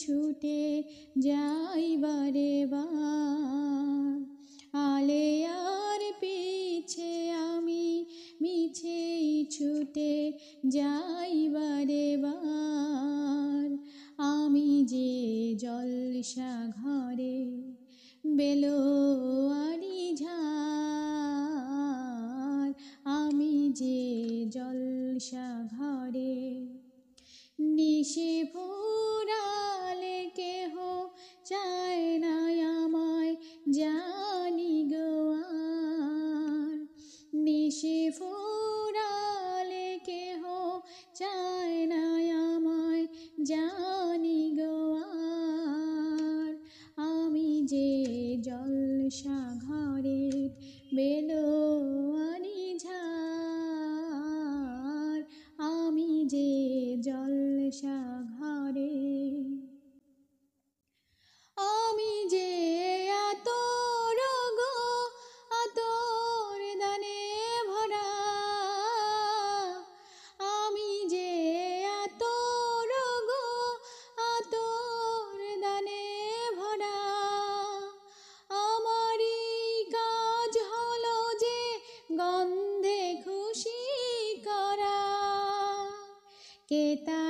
ছুটে যাই বারে বার, আলেয়ার পিছে আমি মিছেই ছুটে যাই বারে বার। আমি যে জলসা ঘরে বেলোয়ারি ঝাড়, আমি যে জলসা ঘরে নিশি ফুরালে কেহ চায় না আমায় জানি গো আর। নিশি ফুরালে কেহ চায় না আমায় জানি গো আর। আমি যে জলসা ঘরের বেলোয়ারি ঝাড়, আমি যে জলসা ঘরে। আমি যে আতর গো আতর দানে ভরা, আমি যে আতর গো আতর দানে ভরা। আমারই কাজ হলো যে গন্ধে খুশি করা, কে তা